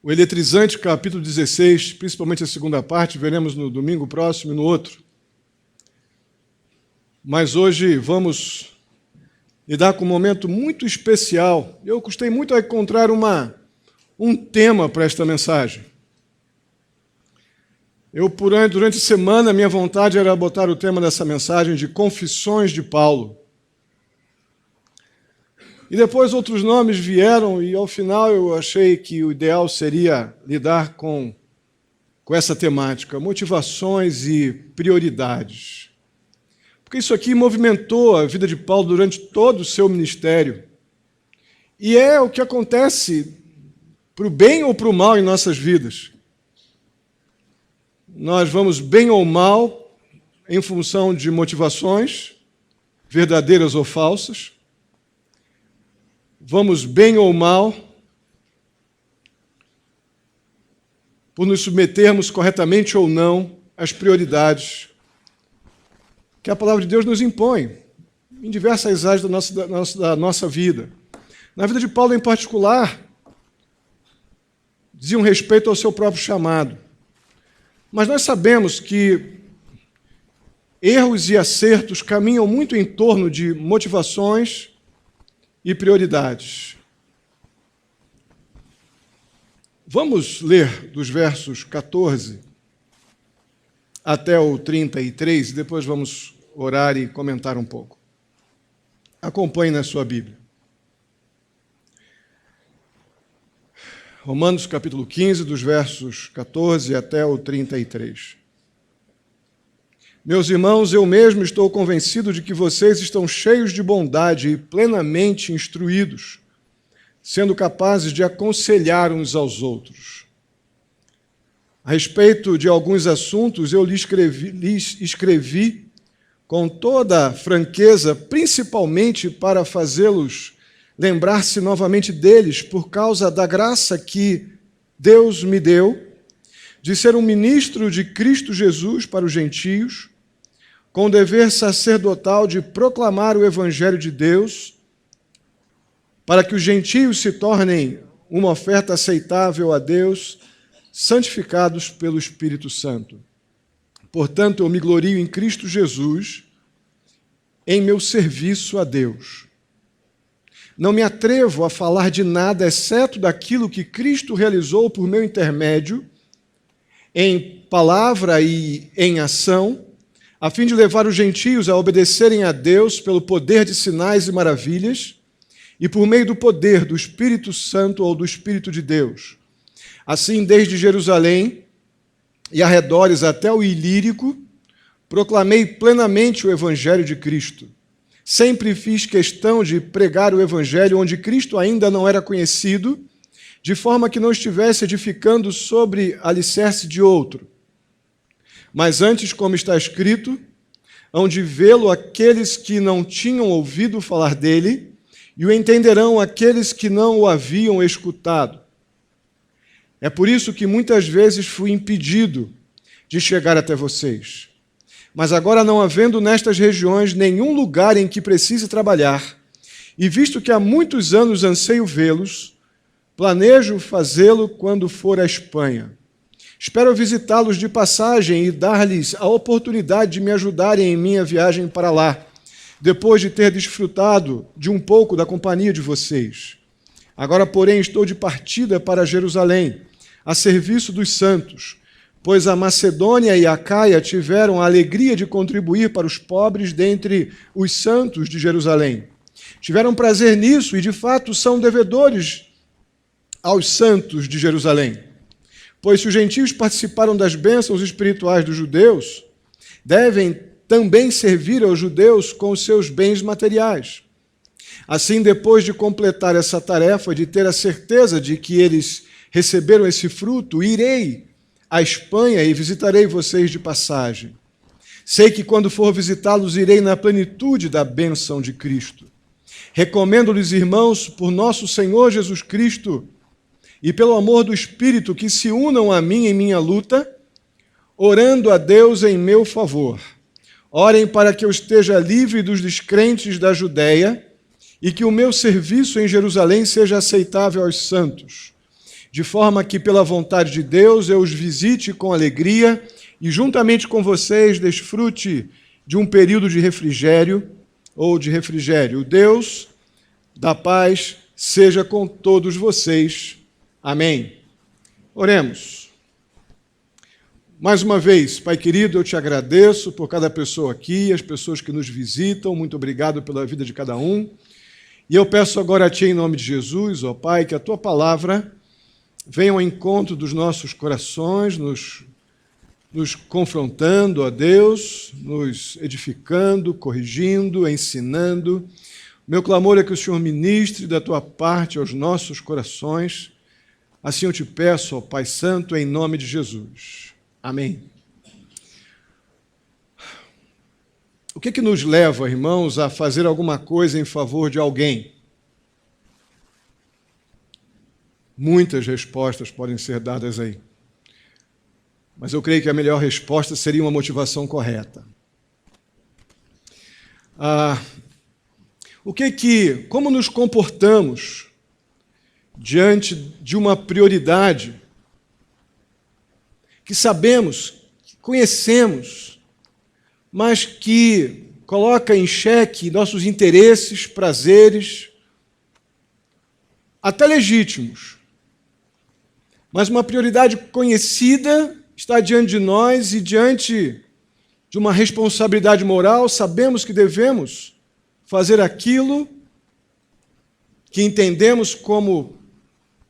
O eletrizante capítulo 16, principalmente a segunda parte, veremos no domingo próximo e no outro. Mas hoje vamos lidar com um momento muito especial. Eu custei muito a encontrar um tema para esta mensagem. Durante a semana, minha vontade era botar o tema dessa mensagem de Confissões de Paulo. E depois outros nomes vieram e, ao final, eu achei que o ideal seria lidar com essa temática, motivações e prioridades. Porque isso aqui movimentou a vida de Paulo durante todo o seu ministério. E é o que acontece para o bem ou para o mal em nossas vidas. Nós vamos bem ou mal em função de motivações, verdadeiras ou falsas. Vamos bem ou mal por nos submetermos corretamente ou não às prioridades que a palavra de Deus nos impõe em diversas áreas da nossa vida. Na vida de Paulo, em particular, diziam respeito ao seu próprio chamado. Mas nós sabemos que erros e acertos caminham muito em torno de motivações e prioridades. Vamos ler dos versos 14 até o 33 e depois vamos orar e comentar um pouco. Acompanhe na sua Bíblia. Romanos capítulo 15, dos versos 14 até o 33. Meus irmãos, eu mesmo estou convencido de que vocês estão cheios de bondade e plenamente instruídos, sendo capazes de aconselhar uns aos outros. A respeito de alguns assuntos, eu lhes escrevi com toda franqueza, principalmente para fazê-los lembrar-se novamente deles, por causa da graça que Deus me deu, de ser um ministro de Cristo Jesus para os gentios, com o dever sacerdotal de proclamar o Evangelho de Deus, para que os gentios se tornem uma oferta aceitável a Deus, santificados pelo Espírito Santo. Portanto, eu me glorio em Cristo Jesus, em meu serviço a Deus. Não me atrevo a falar de nada, exceto daquilo que Cristo realizou por meu intermédio, em palavra e em ação, a fim de levar os gentios a obedecerem a Deus pelo poder de sinais e maravilhas e por meio do poder do Espírito Santo ou do Espírito de Deus. Assim, desde Jerusalém e arredores até o Ilírico, proclamei plenamente o Evangelho de Cristo. Sempre fiz questão de pregar o Evangelho onde Cristo ainda não era conhecido, de forma que não estivesse edificando sobre alicerce de outro. Mas antes, como está escrito, hão de vê-lo aqueles que não tinham ouvido falar dele, e o entenderão aqueles que não o haviam escutado. É por isso que muitas vezes fui impedido de chegar até vocês. Mas agora, não havendo nestas regiões nenhum lugar em que precise trabalhar, e visto que há muitos anos anseio vê-los, planejo fazê-lo quando for à Espanha. Espero visitá-los de passagem e dar-lhes a oportunidade de me ajudarem em minha viagem para lá, depois de ter desfrutado de um pouco da companhia de vocês. Agora, porém, estou de partida para Jerusalém, a serviço dos santos, pois a Macedônia e a Acaia tiveram a alegria de contribuir para os pobres dentre os santos de Jerusalém. Tiveram prazer nisso e, de fato, são devedores aos santos de Jerusalém. Pois se os gentios participaram das bênçãos espirituais dos judeus, devem também servir aos judeus com os seus bens materiais. Assim, depois de completar essa tarefa, de ter a certeza de que eles receberam esse fruto, irei à Espanha e visitarei vocês de passagem. Sei que quando for visitá-los, irei na plenitude da bênção de Cristo. Recomendo-lhes, irmãos, por nosso Senhor Jesus Cristo e pelo amor do Espírito, que se unam a mim em minha luta, orando a Deus em meu favor. Orem para que eu esteja livre dos descrentes da Judéia e que o meu serviço em Jerusalém seja aceitável aos santos. de forma que, pela vontade de Deus, eu os visite com alegria e, juntamente com vocês, desfrute de um período de refrigério ou de refrigério. O Deus da paz seja com todos vocês. Amém. Oremos. Mais uma vez, Pai querido, eu te agradeço por cada pessoa aqui, as pessoas que nos visitam, muito obrigado pela vida de cada um. E eu peço agora a Ti, em nome de Jesus, ó Pai, que a Tua palavra venha ao encontro dos nossos corações, nos confrontando, ó Deus, nos edificando, corrigindo, ensinando. Meu clamor é que o Senhor ministre da Tua parte aos nossos corações. Assim eu te peço, ó Pai Santo, em nome de Jesus. Amém. O que nos leva, irmãos, a fazer alguma coisa em favor de alguém? Muitas respostas podem ser dadas aí. Mas eu creio que a melhor resposta seria uma motivação correta. Como nos comportamos diante de uma prioridade que sabemos, que conhecemos, mas que coloca em xeque nossos interesses, prazeres, até legítimos. Mas uma prioridade conhecida está diante de nós e diante de uma responsabilidade moral, sabemos que devemos fazer aquilo que entendemos como,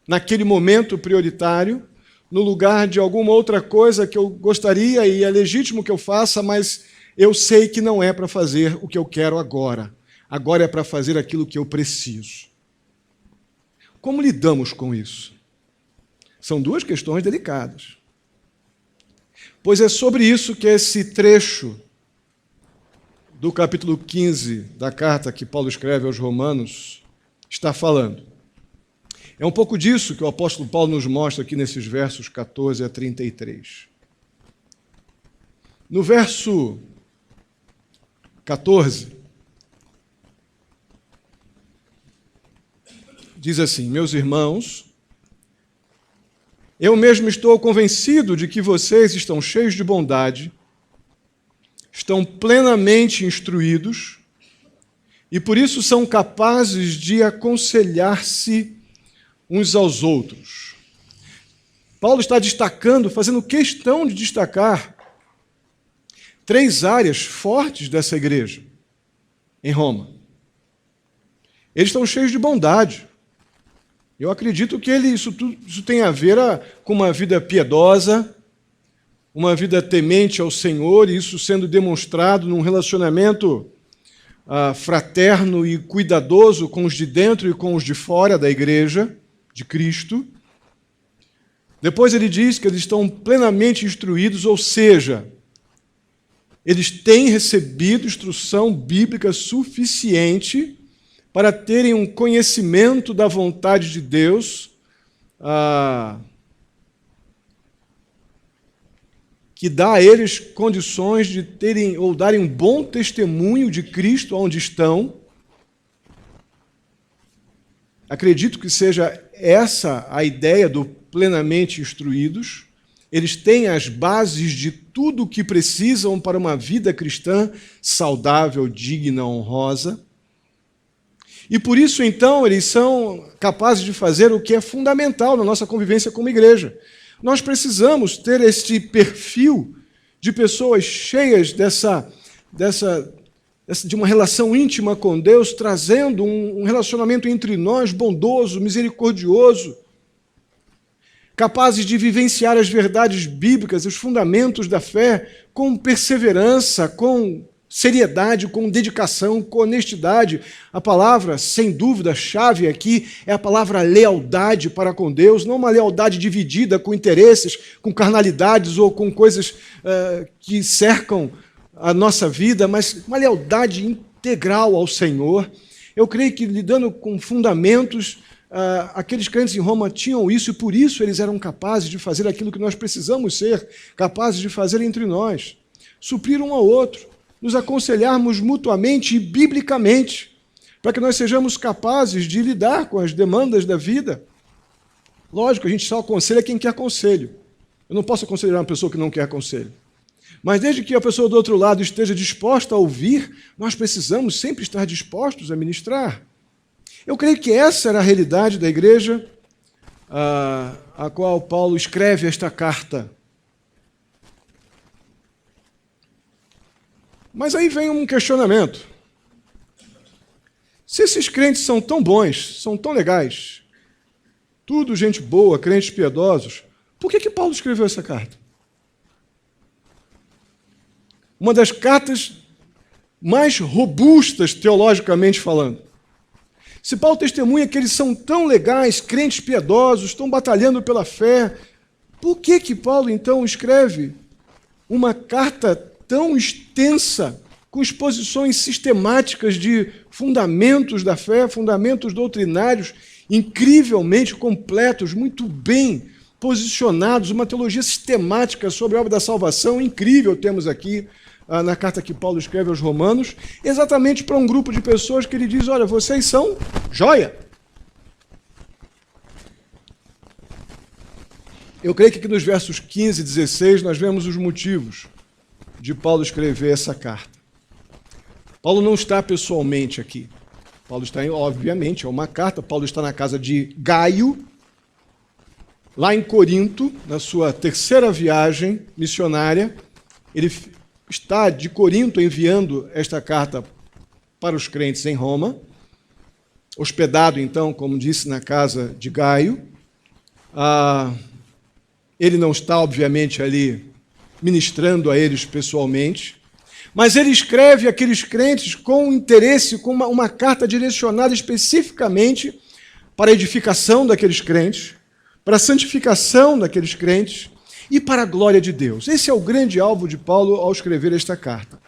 naquele momento, prioritário, no lugar de alguma outra coisa que eu gostaria e é legítimo que eu faça, mas eu sei que não é para fazer o que eu quero agora. Agora é para fazer aquilo que eu preciso. Como lidamos com isso? São duas questões delicadas. Pois é sobre isso que esse trecho do capítulo 15 da carta que Paulo escreve aos Romanos está falando. É um pouco disso que o apóstolo Paulo nos mostra aqui nesses versos 14 a 33. No verso 14, diz assim: meus irmãos, eu mesmo estou convencido de que vocês estão cheios de bondade, estão plenamente instruídos e por isso são capazes de aconselhar-se uns aos outros. Paulo está destacando, fazendo questão de destacar 3 áreas fortes dessa igreja em Roma. Eles estão cheios de bondade. Eu acredito que isso tem a ver com uma vida piedosa, uma vida temente ao Senhor, e isso sendo demonstrado num relacionamento fraterno e cuidadoso com os de dentro e com os de fora da igreja de Cristo. Depois ele diz que eles estão plenamente instruídos, ou seja, eles têm recebido instrução bíblica suficiente para terem um conhecimento da vontade de Deus, que dá a eles condições de terem ou darem um bom testemunho de Cristo onde estão. Acredito que seja essa a ideia do plenamente instruídos. Eles têm as bases de tudo o que precisam para uma vida cristã saudável, digna, honrosa. E por isso, então, eles são capazes de fazer o que é fundamental na nossa convivência como igreja. Nós precisamos ter este perfil de pessoas cheias de uma relação íntima com Deus, trazendo um relacionamento entre nós bondoso, misericordioso, capazes de vivenciar as verdades bíblicas, os fundamentos da fé, com perseverança, com seriedade, com dedicação, com honestidade. A palavra, sem dúvida, chave aqui é a palavra lealdade para com Deus, não uma lealdade dividida com interesses, com carnalidades ou com coisas que cercam a nossa vida, mas uma lealdade integral ao Senhor. Eu creio que, lidando com fundamentos, aqueles crentes em Roma tinham isso e por isso eles eram capazes de fazer aquilo que nós precisamos ser capazes de fazer entre nós, suprir um ao outro, nos aconselharmos mutuamente e biblicamente, para que nós sejamos capazes de lidar com as demandas da vida. Lógico, a gente só aconselha quem quer conselho. Eu não posso aconselhar uma pessoa que não quer conselho. Mas desde que a pessoa do outro lado esteja disposta a ouvir, nós precisamos sempre estar dispostos a ministrar. Eu creio que essa era a realidade da igreja a qual Paulo escreve esta carta. Mas aí vem um questionamento. Se esses crentes são tão bons, são tão legais, tudo gente boa, crentes piedosos, por que Paulo escreveu essa carta? Uma das cartas mais robustas teologicamente falando. Se Paulo testemunha que eles são tão legais, crentes piedosos, estão batalhando pela fé, por que Paulo então escreve uma carta tão extensa, com exposições sistemáticas de fundamentos da fé, fundamentos doutrinários, incrivelmente completos, muito bem posicionados, uma teologia sistemática sobre a obra da salvação, incrível temos aqui na carta que Paulo escreve aos Romanos, exatamente para um grupo de pessoas que ele diz, olha, vocês são joia. Eu creio que aqui nos versos 15 e 16 nós vemos os motivos de Paulo escrever essa carta. Paulo não está pessoalmente aqui. Paulo está, obviamente, é uma carta. Paulo está na casa de Gaio, lá em Corinto, na sua terceira viagem missionária. Ele está de Corinto enviando esta carta para os crentes em Roma, hospedado, então, como disse, na casa de Gaio. Ele não está, obviamente, ali ministrando a eles pessoalmente, mas ele escreve àqueles crentes com interesse, com uma carta direcionada especificamente para a edificação daqueles crentes, para a santificação daqueles crentes e para a glória de Deus. Esse é o grande alvo de Paulo ao escrever esta carta.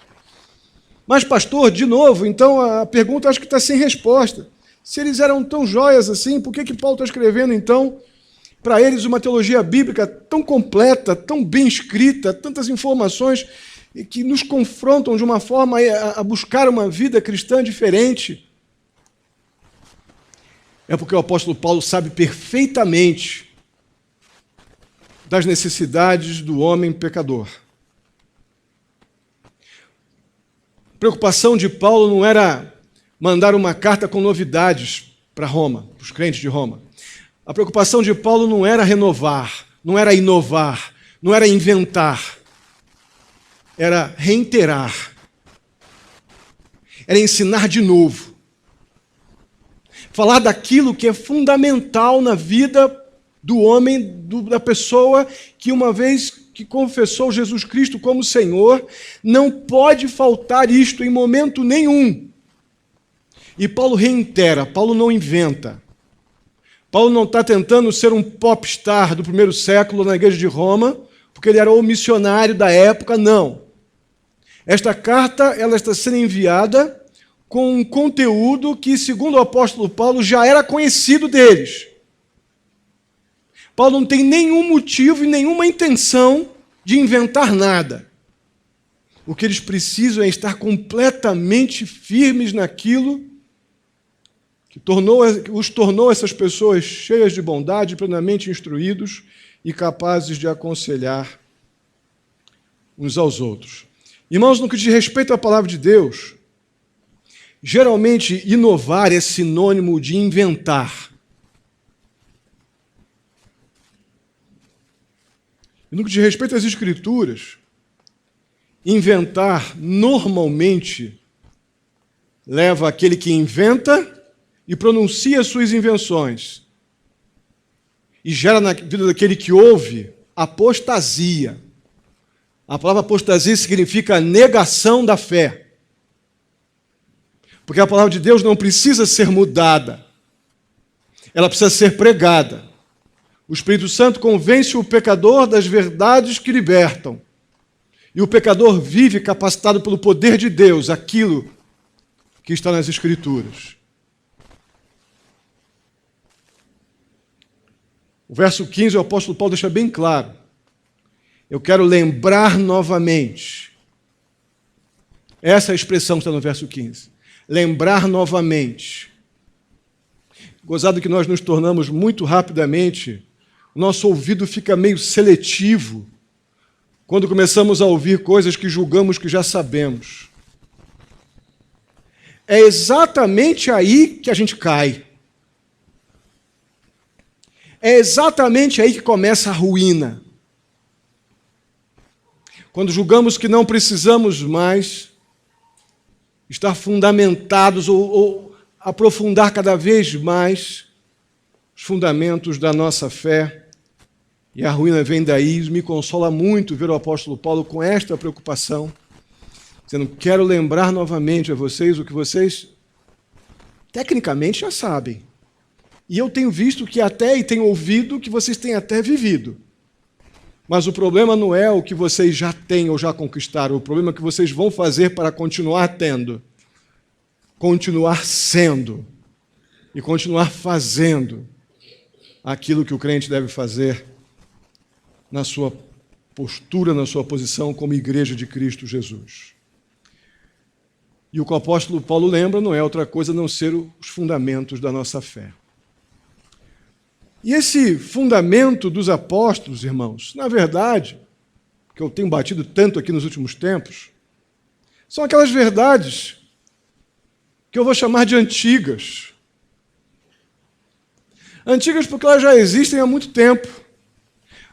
Mas, pastor, de novo, então a pergunta acho que está sem resposta. Se eles eram tão joias assim, por que Paulo está escrevendo, então, para eles uma teologia bíblica tão completa, tão bem escrita, tantas informações que nos confrontam de uma forma a buscar uma vida cristã diferente? É porque o apóstolo Paulo sabe perfeitamente das necessidades do homem pecador. A preocupação de Paulo não era mandar uma carta com novidades para Roma, para os crentes de Roma. A preocupação de Paulo não era renovar, não era inovar, não era inventar. Era reiterar. Era ensinar de novo. Falar daquilo que é fundamental na vida do homem, da pessoa que uma vez que confessou Jesus Cristo como Senhor, não pode faltar isto em momento nenhum. E Paulo reitera, Paulo não inventa. Paulo não está tentando ser um popstar do primeiro século na igreja de Roma, porque ele era o missionário da época, não. Esta carta ela está sendo enviada com um conteúdo que, segundo o apóstolo Paulo, já era conhecido deles. Paulo não tem nenhum motivo e nenhuma intenção de inventar nada. O que eles precisam é estar completamente firmes naquilo que os tornou essas pessoas cheias de bondade, plenamente instruídos e capazes de aconselhar uns aos outros. Irmãos, no que diz respeito à palavra de Deus, geralmente inovar é sinônimo de inventar. E no que diz respeito às Escrituras, inventar normalmente leva aquele que inventa e pronuncia suas invenções e gera na vida daquele que ouve apostasia. A palavra apostasia significa negação da fé. Porque a palavra de Deus não precisa ser mudada. Ela precisa ser pregada. O Espírito Santo convence o pecador das verdades que libertam. E o pecador vive capacitado pelo poder de Deus, aquilo que está nas Escrituras. O verso 15, o apóstolo Paulo deixa bem claro. Eu quero lembrar novamente. Essa é a expressão que está no verso 15. Lembrar novamente. Gozado que nós nos tornamos muito rapidamente O nosso ouvido fica meio seletivo quando começamos a ouvir coisas que julgamos que já sabemos. É exatamente aí que a gente cai. É exatamente aí que começa a ruína. Quando julgamos que não precisamos mais estar fundamentados ou aprofundar cada vez mais os fundamentos da nossa fé, e a ruína vem daí. Me consola muito ver o apóstolo Paulo com esta preocupação, dizendo: quero lembrar novamente a vocês o que vocês tecnicamente já sabem. E eu tenho visto que até, e tenho ouvido que vocês têm até vivido. Mas o problema não é o que vocês já têm ou já conquistaram, o problema é o que vocês vão fazer para continuar tendo, continuar sendo e continuar fazendo aquilo que o crente deve fazer na sua postura, na sua posição como igreja de Cristo Jesus. E o que o apóstolo Paulo lembra não é outra coisa a não ser os fundamentos da nossa fé. E esse fundamento dos apóstolos, irmãos, na verdade, que eu tenho batido tanto aqui nos últimos tempos, são aquelas verdades que eu vou chamar de antigas. Antigas porque elas já existem há muito tempo,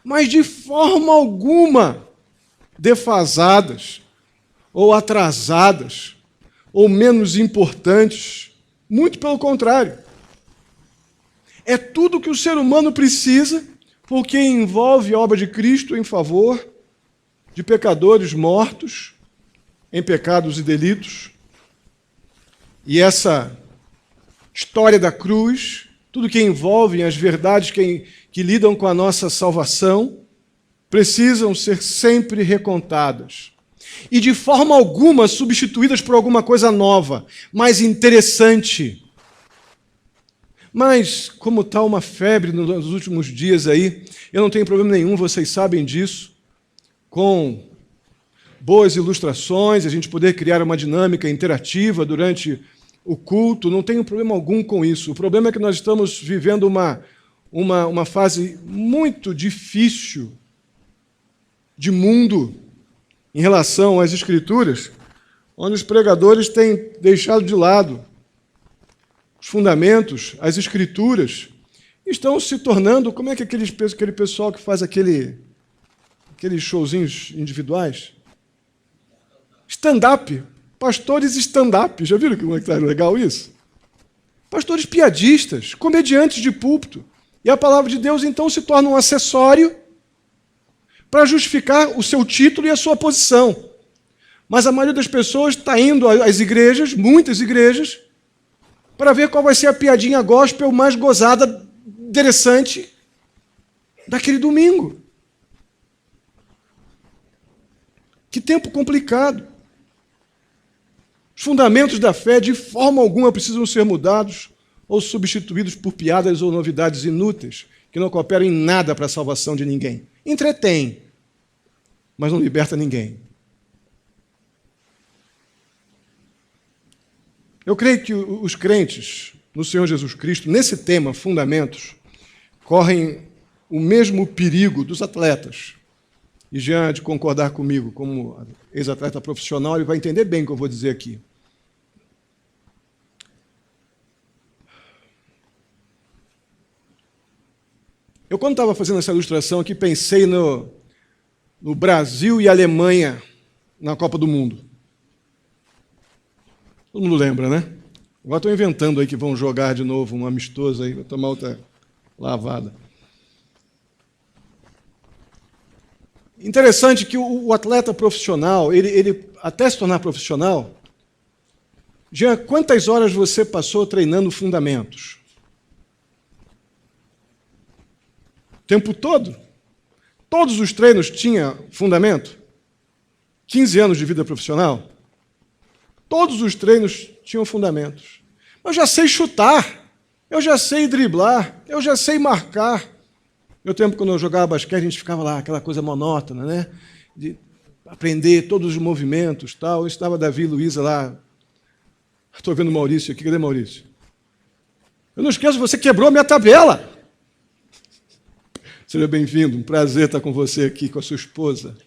mas de forma alguma defasadas, ou atrasadas, ou menos importantes. Muito pelo contrário. É tudo que o ser humano precisa, porque envolve a obra de Cristo em favor de pecadores mortos em pecados e delitos. E essa história da cruz, tudo que envolve as verdades que lidam com a nossa salvação, precisam ser sempre recontadas. E de forma alguma substituídas por alguma coisa nova, mais interessante. Mas, como está uma febre nos últimos dias aí, eu não tenho problema nenhum, vocês sabem disso, com boas ilustrações, a gente poder criar uma dinâmica interativa durante o culto, não tenho problema algum com isso. O problema é que nós estamos vivendo uma fase muito difícil de mundo em relação às Escrituras, onde os pregadores têm deixado de lado os fundamentos, as Escrituras, estão se tornando, como é que aquele pessoal que faz aqueles showzinhos individuais? Stand-up. Pastores stand-up. Já viram como é que está legal isso? Pastores piadistas, comediantes de púlpito. E a palavra de Deus, então, se torna um acessório para justificar o seu título e a sua posição. Mas a maioria das pessoas está indo às igrejas, muitas igrejas, para ver qual vai ser a piadinha gospel mais gozada, interessante, daquele domingo. Que tempo complicado. Os fundamentos da fé, de forma alguma, precisam ser mudados ou substituídos por piadas ou novidades inúteis, que não cooperam em nada para a salvação de ninguém. Entretém, mas não liberta ninguém. Eu creio que os crentes no Senhor Jesus Cristo, nesse tema, fundamentos, correm o mesmo perigo dos atletas. E Jean há de concordar comigo, como ex-atleta profissional, ele vai entender bem o que eu vou dizer aqui. Eu, quando estava fazendo essa ilustração aqui, pensei no Brasil e Alemanha na Copa do Mundo. Todo mundo lembra, né? Agora estou inventando aí que vão jogar de novo um amistoso aí, vou tomar outra lavada. Interessante que o atleta profissional, ele até se tornar profissional, Jean, quantas horas você passou treinando fundamentos? O tempo todo? Todos os treinos tinham fundamento? 15 anos de vida profissional? Todos os treinos tinham fundamentos. Eu já sei chutar, eu já sei driblar, eu já sei marcar. No tempo, quando eu jogava basquete, a gente ficava lá, aquela coisa monótona, né? De aprender todos os movimentos, tal. Eu estava Davi e Luísa lá. Estou vendo o Maurício aqui. Cadê Maurício? Eu não esqueço, você quebrou a minha tabela. Seja bem-vindo, um prazer estar com você aqui, com a sua esposa.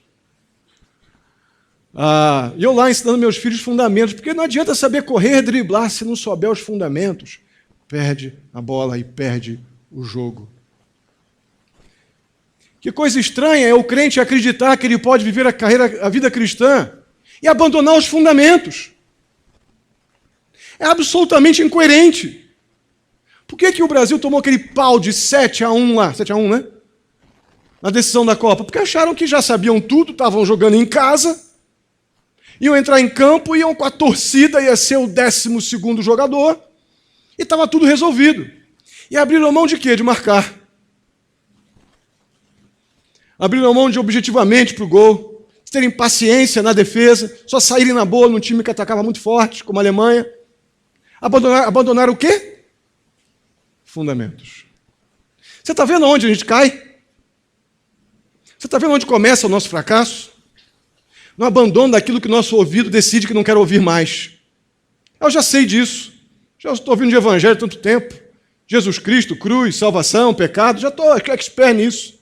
E eu lá ensinando meus filhos fundamentos, porque não adianta saber correr, driblar, se não souber os fundamentos. Perde a bola e perde o jogo. Que coisa estranha é o crente acreditar que ele pode viver a vida cristã e abandonar os fundamentos. É absolutamente incoerente. Por que o Brasil tomou aquele pau de 7-1 lá? 7-1, né? Na decisão da Copa. Porque acharam que já sabiam tudo, estavam jogando em casa, iam entrar em campo, iam com a torcida, ia ser o 12º jogador, e estava tudo resolvido. E abriram mão de quê? De marcar. Abriram mão de objetivamente para o gol, de terem paciência na defesa, só saírem na boa num time que atacava muito forte, como a Alemanha. Abandonaram o quê? Fundamentos. Você está vendo onde a gente cai? Você está vendo onde começa o nosso fracasso? No abandono daquilo que nosso ouvido decide que não quer ouvir mais. Eu já sei disso. Já estou ouvindo de evangelho há tanto tempo. Jesus Cristo, cruz, salvação, pecado, já estou expert nisso.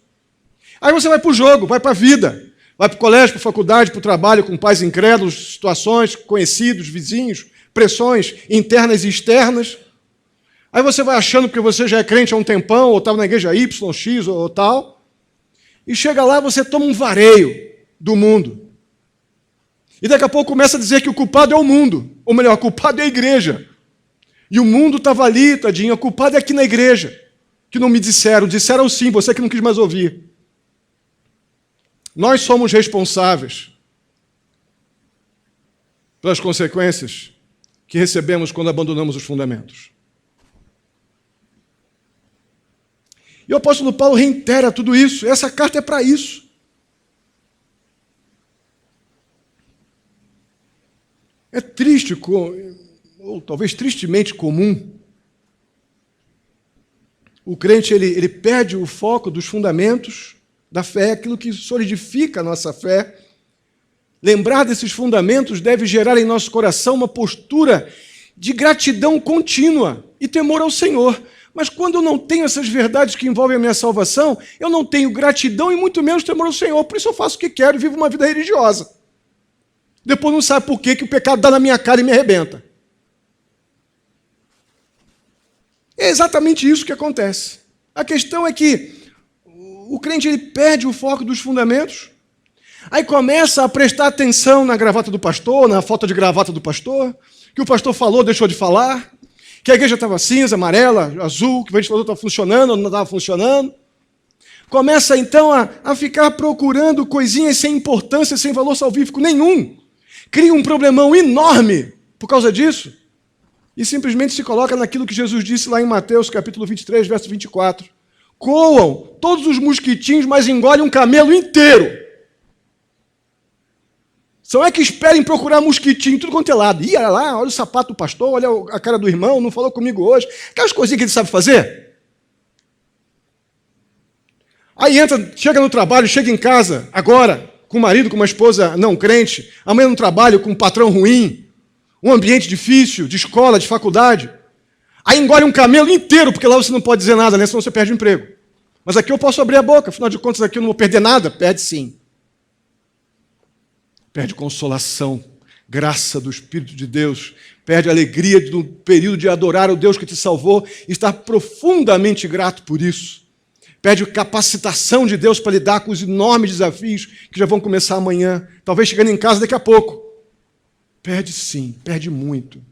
Aí você vai para o jogo, vai para a vida, vai para o colégio, para a faculdade, para o trabalho, com pais incrédulos, situações, conhecidos, vizinhos, pressões internas e externas. Aí você vai achando que você já é crente há um tempão, ou estava na igreja Y, X ou tal, e chega lá e você toma um vareio do mundo. E daqui a pouco começa a dizer que o culpado é o mundo, ou melhor, o culpado é a igreja. E o mundo estava ali, tadinho, o culpado é aqui na igreja, que não me disseram sim, você que não quis mais ouvir. Nós somos responsáveis pelas consequências que recebemos quando abandonamos os fundamentos. E o apóstolo Paulo reitera tudo isso. Essa carta é para isso. É triste, ou talvez tristemente comum, o crente ele perde o foco dos fundamentos da fé, aquilo que solidifica a nossa fé. Lembrar desses fundamentos deve gerar em nosso coração uma postura de gratidão contínua e temor ao Senhor. Mas quando eu não tenho essas verdades que envolvem a minha salvação, eu não tenho gratidão e muito menos temor ao Senhor. Por isso eu faço o que quero e vivo uma vida religiosa. Depois não sabe por que o pecado dá na minha cara e me arrebenta. É exatamente isso que acontece. A questão é que o crente ele perde o foco dos fundamentos, aí começa a prestar atenção na gravata do pastor, na falta de gravata do pastor, que o pastor falou, deixou de falar, que a igreja estava cinza, amarela, azul, que o ventilador estava funcionando ou não estava funcionando. Começa então a ficar procurando coisinhas sem importância, sem valor salvífico nenhum. Cria um problemão enorme por causa disso e simplesmente se coloca naquilo que Jesus disse lá em Mateus capítulo 23, verso 24. Coam todos os mosquitinhos, mas engolem um camelo inteiro. São que esperem procurar mosquitinho, tudo quanto é lado. Olha lá, olha o sapato do pastor, olha a cara do irmão, não falou comigo hoje. Aquelas coisinhas que ele sabe fazer. Aí chega no trabalho, chega em casa, agora, com o marido, com uma esposa não crente, amanhã no trabalho com um patrão ruim, um ambiente difícil, de escola, de faculdade. Aí engole um camelo inteiro, porque lá você não pode dizer nada, né? Senão você perde o emprego. Mas aqui eu posso abrir a boca, afinal de contas aqui eu não vou perder nada. Perde sim. Perde consolação, graça do Espírito de Deus, perde a alegria do período de adorar o Deus que te salvou e estar profundamente grato por isso. Perde a capacitação de Deus para lidar com os enormes desafios que já vão começar amanhã, talvez chegando em casa daqui a pouco. Perde sim, perde muito.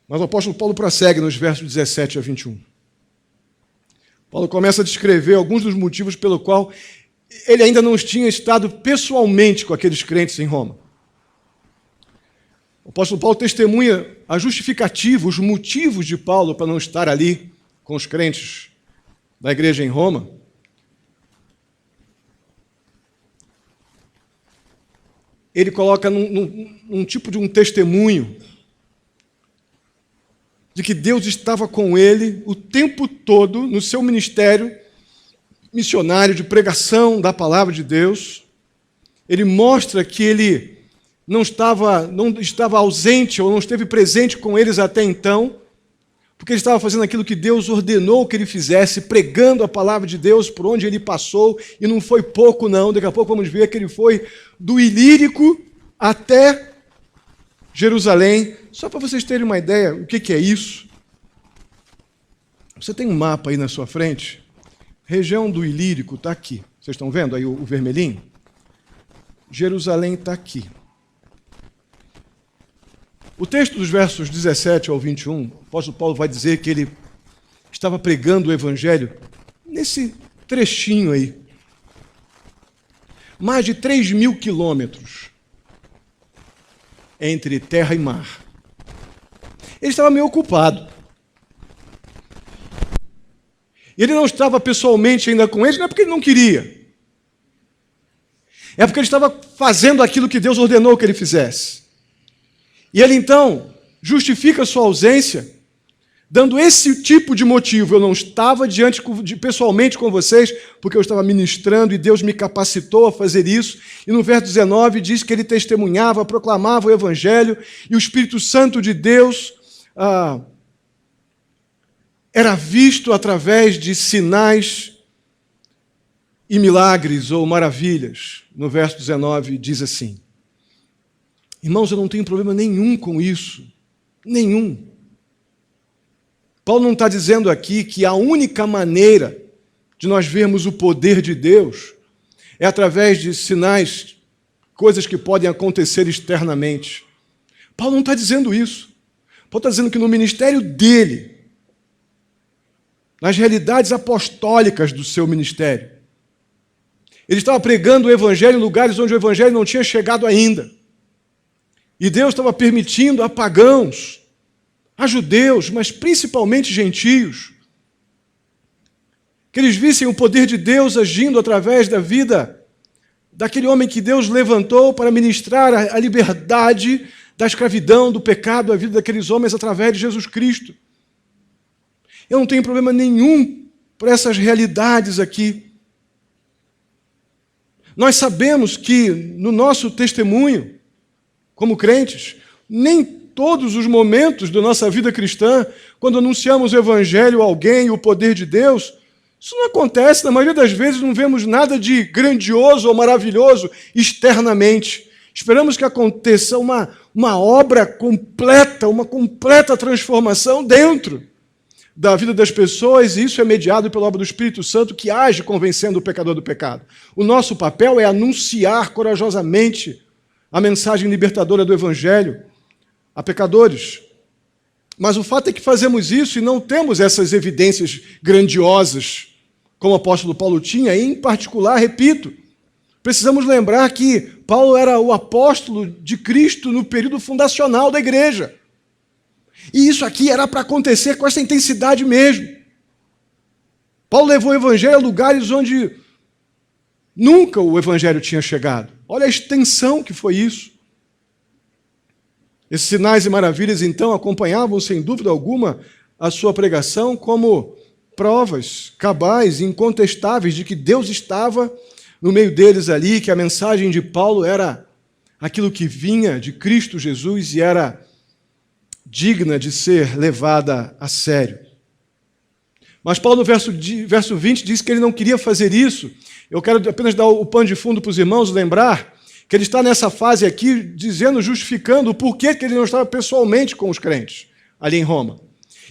Mas o apóstolo Paulo prossegue nos versos 17 a 21. Paulo começa a descrever alguns dos motivos pelo qual ele ainda não tinha estado pessoalmente com aqueles crentes em Roma. O apóstolo Paulo testemunha a justificativa, os motivos de Paulo para não estar ali com os crentes da igreja em Roma. Ele coloca num tipo de um testemunho de que Deus estava com ele o tempo todo no seu ministério missionário de pregação da palavra de Deus. Ele mostra que ele não estava ausente ou não esteve presente com eles até então, porque ele estava fazendo aquilo que Deus ordenou que ele fizesse, pregando a palavra de Deus por onde ele passou, e não foi pouco não, daqui a pouco vamos ver que ele foi do Ilírico até Jerusalém. Só para vocês terem uma ideia, o que é isso? Você tem um mapa aí na sua frente, região do Ilírico está aqui, vocês estão vendo aí o vermelhinho? Jerusalém está aqui. O texto dos versos 17 ao 21, o apóstolo Paulo vai dizer que ele estava pregando o evangelho nesse trechinho aí. Mais de 3.000 quilômetros entre terra e mar. Ele estava meio ocupado. Ele não estava pessoalmente ainda com eles, não é porque ele não queria. É porque ele estava fazendo aquilo que Deus ordenou que ele fizesse. E ele, então, justifica a sua ausência, dando esse tipo de motivo. Eu não estava pessoalmente com vocês, porque eu estava ministrando e Deus me capacitou a fazer isso. E no verso 19 diz que ele testemunhava, proclamava o Evangelho, e o Espírito Santo de Deus era visto através de sinais e milagres ou maravilhas. No verso 19 diz assim: irmãos, eu não tenho problema nenhum com isso. Nenhum. Paulo não está dizendo aqui que a única maneira de nós vermos o poder de Deus é através de sinais, coisas que podem acontecer externamente. Paulo não está dizendo isso. Paulo está dizendo que no ministério dele, nas realidades apostólicas do seu ministério, ele estava pregando o evangelho em lugares onde o evangelho não tinha chegado ainda. E Deus estava permitindo a pagãos, a judeus, mas principalmente gentios, que eles vissem o poder de Deus agindo através da vida daquele homem que Deus levantou para ministrar a liberdade da escravidão, do pecado, a vida daqueles homens através de Jesus Cristo. Eu não tenho problema nenhum por essas realidades aqui. Nós sabemos que no nosso testemunho, como crentes, nem todos os momentos da nossa vida cristã, quando anunciamos o Evangelho a alguém, o poder de Deus, isso não acontece. Na maioria das vezes não vemos nada de grandioso ou maravilhoso externamente. Esperamos que aconteça uma obra completa, uma completa transformação dentro da vida das pessoas, e isso é mediado pela obra do Espírito Santo, que age convencendo o pecador do pecado. O nosso papel é anunciar corajosamente a mensagem libertadora do Evangelho a pecadores. Mas o fato é que fazemos isso e não temos essas evidências grandiosas, como o apóstolo Paulo tinha, e em particular, repito, precisamos lembrar que Paulo era o apóstolo de Cristo no período fundacional da igreja. E isso aqui era para acontecer com essa intensidade mesmo. Paulo levou o evangelho a lugares onde nunca o evangelho tinha chegado. Olha a extensão que foi isso. Esses sinais e maravilhas, então, acompanhavam, sem dúvida alguma, a sua pregação como provas cabais e incontestáveis de que Deus estava no meio deles ali, que a mensagem de Paulo era aquilo que vinha de Cristo Jesus e era digna de ser levada a sério. Mas Paulo, no verso 20, diz que ele não queria fazer isso. Eu quero apenas dar o pano de fundo para os irmãos, lembrar que ele está nessa fase aqui, dizendo, justificando o porquê que ele não estava pessoalmente com os crentes, ali em Roma.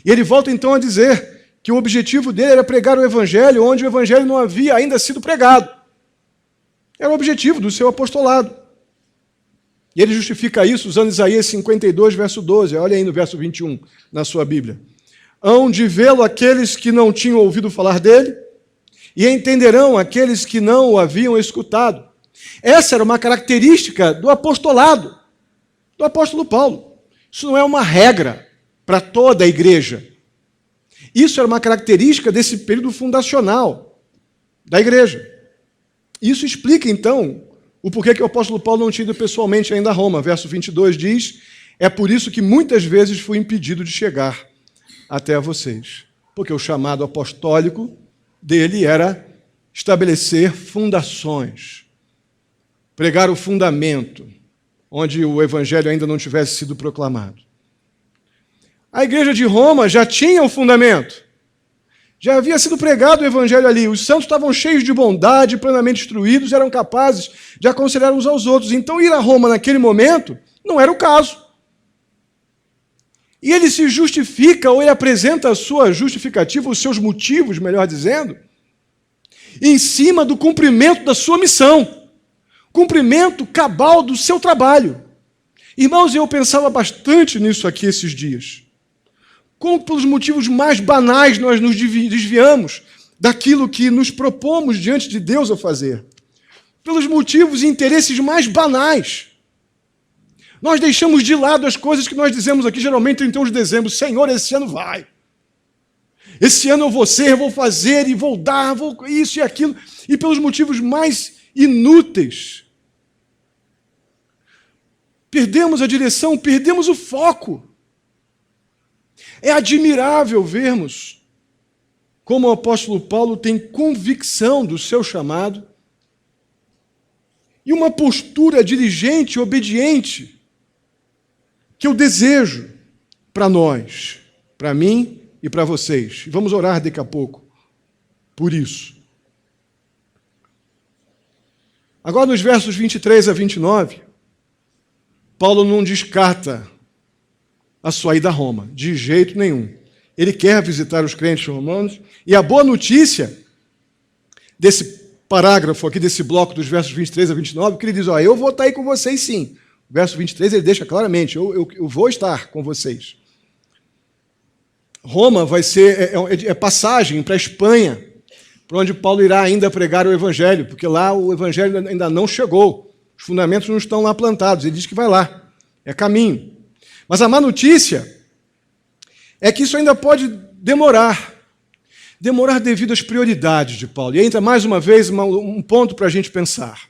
E ele volta então a dizer que o objetivo dele era pregar o evangelho onde o evangelho não havia ainda sido pregado. Era o objetivo do seu apostolado. E ele justifica isso usando Isaías 52, verso 12. Olha aí no verso 21, na sua Bíblia. Hão de vê-lo aqueles que não tinham ouvido falar dele, e entenderão aqueles que não o haviam escutado. Essa era uma característica do apostolado, do apóstolo Paulo. Isso não é uma regra para toda a igreja. Isso era uma característica desse período fundacional da igreja. Isso explica, então, o porquê que o apóstolo Paulo não tinha ido pessoalmente ainda a Roma. Verso 22 diz, é por isso que muitas vezes fui impedido de chegar até vocês. Porque o chamado apostólico dele era estabelecer fundações, pregar o fundamento, onde o evangelho ainda não tivesse sido proclamado. A igreja de Roma já tinha o fundamento. Já havia sido pregado o evangelho ali. Os santos estavam cheios de bondade, plenamente instruídos, eram capazes de aconselhar uns aos outros. Então, ir a Roma naquele momento não era o caso. E ele se justifica, ou ele apresenta a sua justificativa, os seus motivos, melhor dizendo, em cima do cumprimento da sua missão, cumprimento cabal do seu trabalho. Irmãos, eu pensava bastante nisso aqui esses dias. Como pelos motivos mais banais nós nos desviamos daquilo que nos propomos diante de Deus a fazer. Pelos motivos e interesses mais banais. Nós deixamos de lado as coisas que nós dizemos aqui, geralmente 31 de dezembro, Senhor, esse ano vai. Esse ano eu vou ser, eu vou fazer, e vou dar, vou isso e aquilo. E pelos motivos mais inúteis. Perdemos a direção, perdemos o foco. É admirável vermos como o apóstolo Paulo tem convicção do seu chamado e uma postura diligente, obediente, que eu desejo para nós, para mim e para vocês. E vamos orar daqui a pouco por isso. Agora, nos versos 23 a 29, Paulo não descarta a sua ida a Roma, de jeito nenhum. Ele quer visitar os crentes romanos, e a boa notícia desse parágrafo aqui, desse bloco dos versos 23 a 29, que ele diz, eu vou estar aí com vocês sim. O verso 23 ele deixa claramente, eu vou estar com vocês. Roma vai ser passagem para a Espanha, para onde Paulo irá ainda pregar o Evangelho, porque lá o Evangelho ainda não chegou, os fundamentos não estão lá plantados, ele diz que vai lá, é caminho. Mas a má notícia é que isso ainda pode demorar devido às prioridades de Paulo. E entra mais uma vez um ponto para a gente pensar.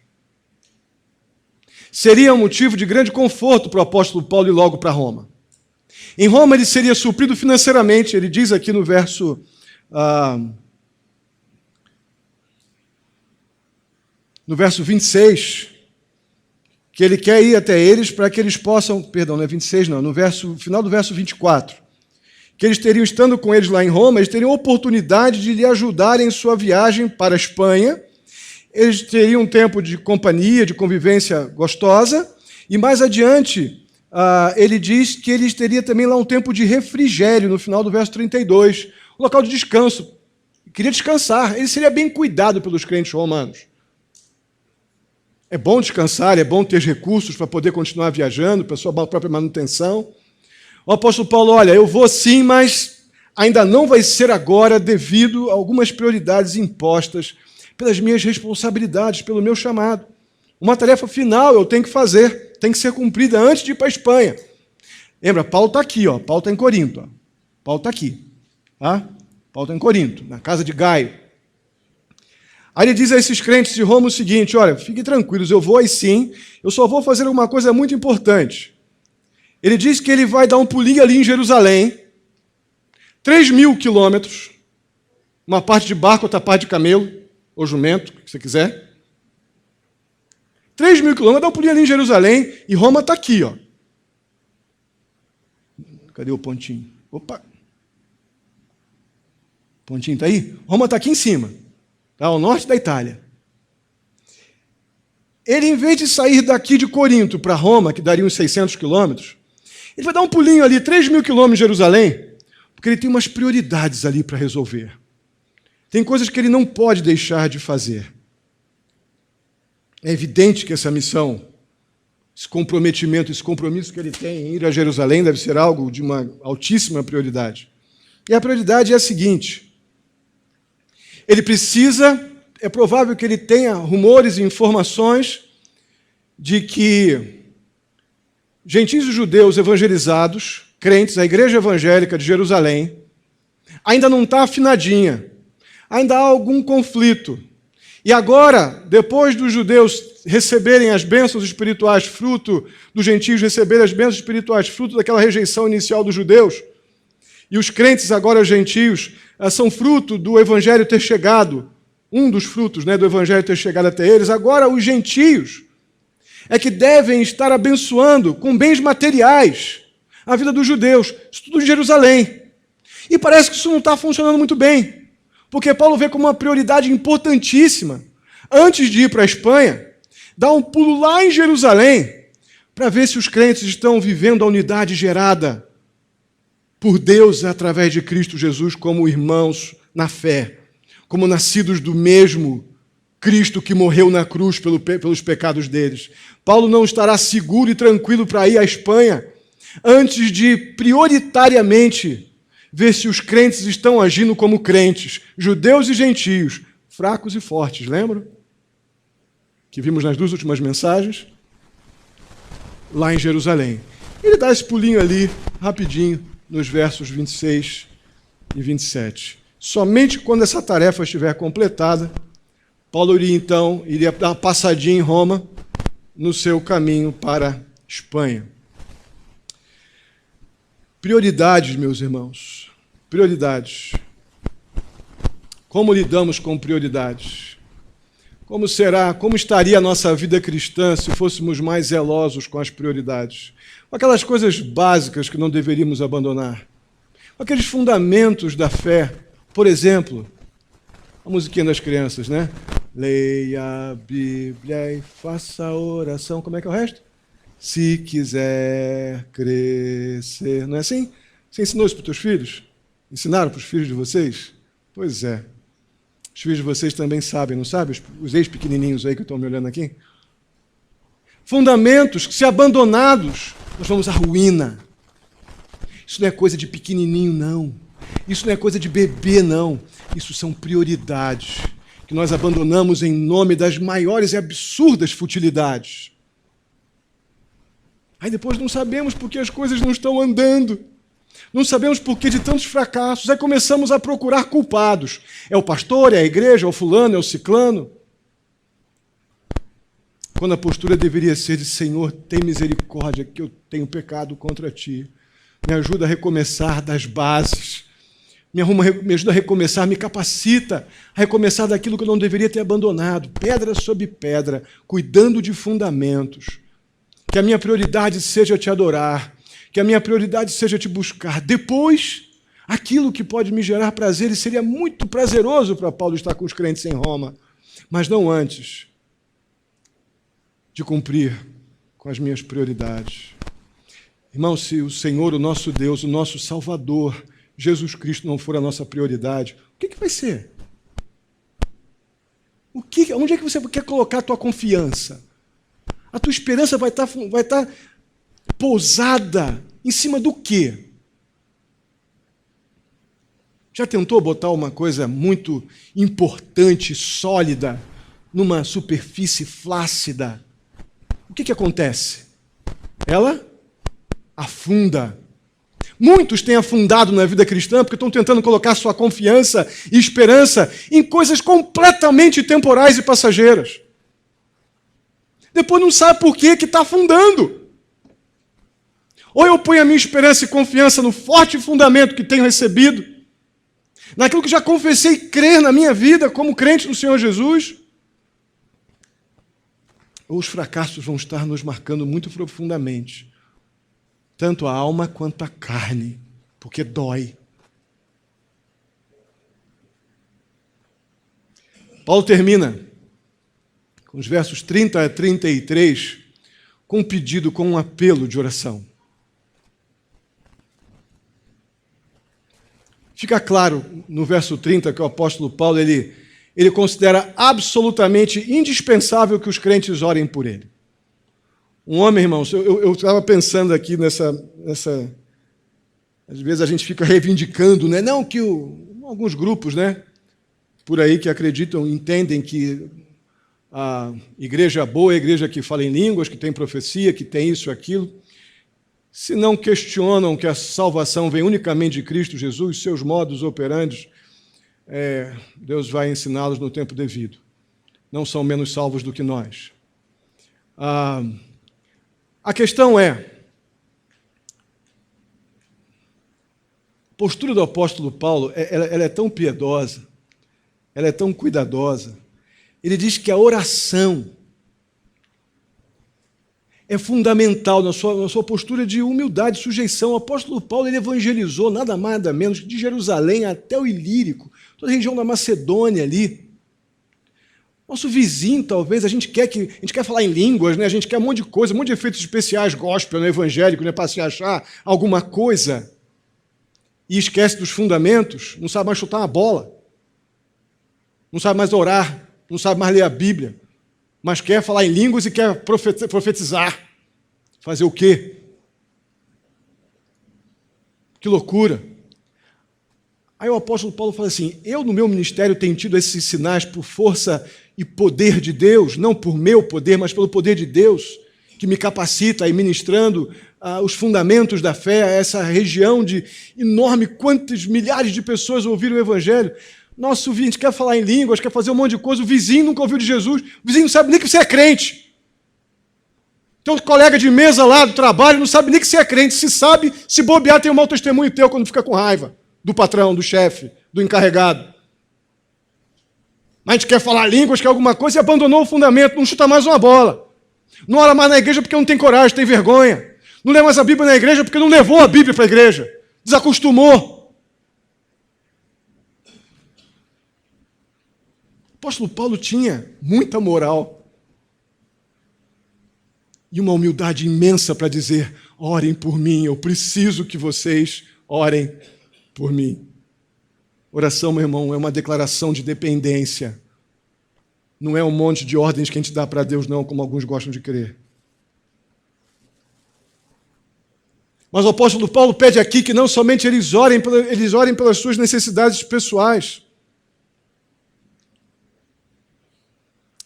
Seria um motivo de grande conforto para o apóstolo Paulo ir logo para Roma. Em Roma ele seria suprido financeiramente, ele diz aqui no verso 26, que ele quer ir até eles para que eles possam, perdão, não é 26 não, no final do verso 24, que eles teriam, estando com eles lá em Roma, eles teriam oportunidade de lhe ajudarem em sua viagem para a Espanha, eles teriam um tempo de companhia, de convivência gostosa, e mais adiante, ele diz que eles teriam também lá um tempo de refrigério, no final do verso 32, um local de descanso. Queria descansar, ele seria bem cuidado pelos crentes romanos. É bom descansar, é bom ter recursos para poder continuar viajando, para a sua própria manutenção. O apóstolo Paulo, olha, eu vou sim, mas ainda não vai ser agora devido a algumas prioridades impostas pelas minhas responsabilidades, pelo meu chamado. Uma tarefa final eu tenho que fazer, tem que ser cumprida antes de ir para a Espanha. Lembra, Paulo está aqui, Paulo está em Corinto. Paulo está aqui. Tá? Paulo está em Corinto, na casa de Gaio. Aí ele diz a esses crentes de Roma o seguinte, olha, fiquem tranquilos, eu vou aí sim, eu só vou fazer uma coisa muito importante. Ele diz que ele vai dar um pulinho ali em Jerusalém, 3.000 quilômetros, uma parte de barco, outra parte de camelo, ou jumento, o que você quiser. 3.000 quilômetros, dá um pulinho ali em Jerusalém, e Roma está aqui, Cadê o pontinho? Opa! Pontinho está aí? Roma está aqui em cima. Ao norte da Itália. Ele, em vez de sair daqui de Corinto para Roma, que daria uns 600 quilômetros, ele vai dar um pulinho ali, 3.000 quilômetros de Jerusalém, porque ele tem umas prioridades ali para resolver. Tem coisas que ele não pode deixar de fazer. É evidente que essa missão, esse comprometimento, esse compromisso que ele tem em ir a Jerusalém deve ser algo de uma altíssima prioridade. E a prioridade é a seguinte: ele precisa, é provável que ele tenha rumores e informações de que gentios e judeus evangelizados, crentes, a igreja evangélica de Jerusalém, ainda não está afinadinha, ainda há algum conflito. E agora, depois dos judeus receberem as bênçãos espirituais, fruto dos gentios receberem as bênçãos espirituais, fruto daquela rejeição inicial dos judeus, e os crentes agora, os gentios, são fruto do evangelho ter chegado, um dos frutos do evangelho ter chegado até eles. Agora, os gentios, é que devem estar abençoando com bens materiais a vida dos judeus, isso tudo em Jerusalém. E parece que isso não está funcionando muito bem, porque Paulo vê como uma prioridade importantíssima, antes de ir para a Espanha, dar um pulo lá em Jerusalém, para ver se os crentes estão vivendo a unidade gerada por Deus através de Cristo Jesus como irmãos na fé, como nascidos do mesmo Cristo que morreu na cruz pelos pecados deles. Paulo não estará seguro e tranquilo para ir à Espanha antes de, prioritariamente, ver se os crentes estão agindo como crentes, judeus e gentios, fracos e fortes, lembram? Que vimos nas duas últimas mensagens, lá em Jerusalém. Ele dá esse pulinho ali, rapidinho, nos versos 26 e 27. Somente quando essa tarefa estiver completada, Paulo iria dar uma passadinha em Roma no seu caminho para a Espanha. Prioridades, meus irmãos, prioridades. Como lidamos com prioridades? Como estaria a nossa vida cristã se fôssemos mais zelosos com as prioridades? Com aquelas coisas básicas que não deveríamos abandonar. Com aqueles fundamentos da fé. Por exemplo, a musiquinha das crianças, né? Leia a Bíblia e faça a oração. Como é que é o resto? Se quiser crescer. Não é assim? Você ensinou isso para os teus filhos? Ensinaram para os filhos de vocês? Pois é. Os filhos de vocês também sabem, não sabem? Os ex-pequenininhos aí que estão me olhando aqui. Fundamentos que, se abandonados, nós vamos à ruína. Isso não é coisa de pequenininho, não. Isso não é coisa de bebê, não. Isso são prioridades que nós abandonamos em nome das maiores e absurdas futilidades. Aí depois não sabemos por que as coisas não estão andando. Não sabemos por que de tantos fracassos. Aí começamos a procurar culpados. É o pastor, é a igreja, é o fulano, é o ciclano. Quando a postura deveria ser de: Senhor, tem misericórdia, que eu tenho pecado contra ti. Me ajuda a recomeçar das bases. Me ajuda a recomeçar, me capacita a recomeçar daquilo que eu não deveria ter abandonado. Pedra sobre pedra, cuidando de fundamentos. Que a minha prioridade seja te adorar. Que a minha prioridade seja te buscar. Depois, aquilo que pode me gerar prazer, e seria muito prazeroso para Paulo estar com os crentes em Roma, mas não antes de cumprir com as minhas prioridades. Irmão, se o Senhor, o nosso Deus, o nosso Salvador, Jesus Cristo não for a nossa prioridade, o que vai ser? Onde é que você quer colocar a tua confiança? A tua esperança vai estar pousada em cima do quê? Já tentou botar uma coisa muito importante, sólida, numa superfície flácida? O que acontece? Ela afunda. Muitos têm afundado na vida cristã porque estão tentando colocar sua confiança e esperança em coisas completamente temporais e passageiras. Depois não sabe por que está afundando. Ou eu ponho a minha esperança e confiança no forte fundamento que tenho recebido, naquilo que já confessei crer na minha vida como crente no Senhor Jesus, ou os fracassos vão estar nos marcando muito profundamente, tanto a alma quanto a carne, porque dói. Paulo termina com os versos 30 a 33 com um pedido, com um apelo de oração. Fica claro no verso 30 que o apóstolo Paulo ele considera absolutamente indispensável que os crentes orem por ele. Um homem, irmãos, eu estava pensando aqui nessa... Às vezes a gente fica reivindicando, né? Não que alguns grupos, né, por aí que acreditam, entendem que a igreja boa é a igreja que fala em línguas, que tem profecia, que tem isso e aquilo. Se não questionam que a salvação vem unicamente de Cristo Jesus, seus modos operantes, Deus vai ensiná-los no tempo devido. Não são menos salvos do que nós. A questão é, a postura do apóstolo Paulo, ela é tão piedosa, ela é tão cuidadosa. Ele diz que a oração é fundamental na sua postura de humildade e sujeição. O apóstolo Paulo ele evangelizou nada mais nada menos que de Jerusalém até o Ilírico, toda a região da Macedônia ali. Nosso vizinho, talvez, a gente quer falar em línguas, né? A gente quer um monte de coisa, um monte de efeitos especiais, gospel, né? Evangélico, né? Para se achar alguma coisa, e esquece dos fundamentos, não sabe mais chutar uma bola, não sabe mais orar, não sabe mais ler a Bíblia, mas quer falar em línguas e quer profetizar. Fazer o quê? Que loucura! Aí o apóstolo Paulo fala assim, eu no meu ministério tenho tido esses sinais por força e poder de Deus, não por meu poder, mas pelo poder de Deus, que me capacita aí ministrando os fundamentos da fé, a essa região de enorme, quantas milhares de pessoas ouviram o Evangelho. Nosso vizinho quer falar em línguas, quer fazer um monte de coisa, o vizinho nunca ouviu de Jesus, o vizinho não sabe nem que você é crente. Teu colega de mesa lá do trabalho não sabe nem que você é crente, se sabe, se bobear, tem um mau testemunho teu quando fica com raiva do patrão, do chefe, do encarregado. Mas a gente quer falar línguas, quer alguma coisa, e abandonou o fundamento, não chuta mais uma bola. Não ora mais na igreja porque não tem coragem, tem vergonha. Não lê mais a Bíblia na igreja porque não levou a Bíblia para a igreja. Desacostumou. O apóstolo Paulo tinha muita moral e uma humildade imensa para dizer, orem por mim, eu preciso que vocês orem por mim. Oração, meu irmão, é uma declaração de dependência. Não é um monte de ordens que a gente dá para Deus, não, como alguns gostam de crer. Mas o apóstolo Paulo pede aqui que não somente eles orem pelas suas necessidades pessoais,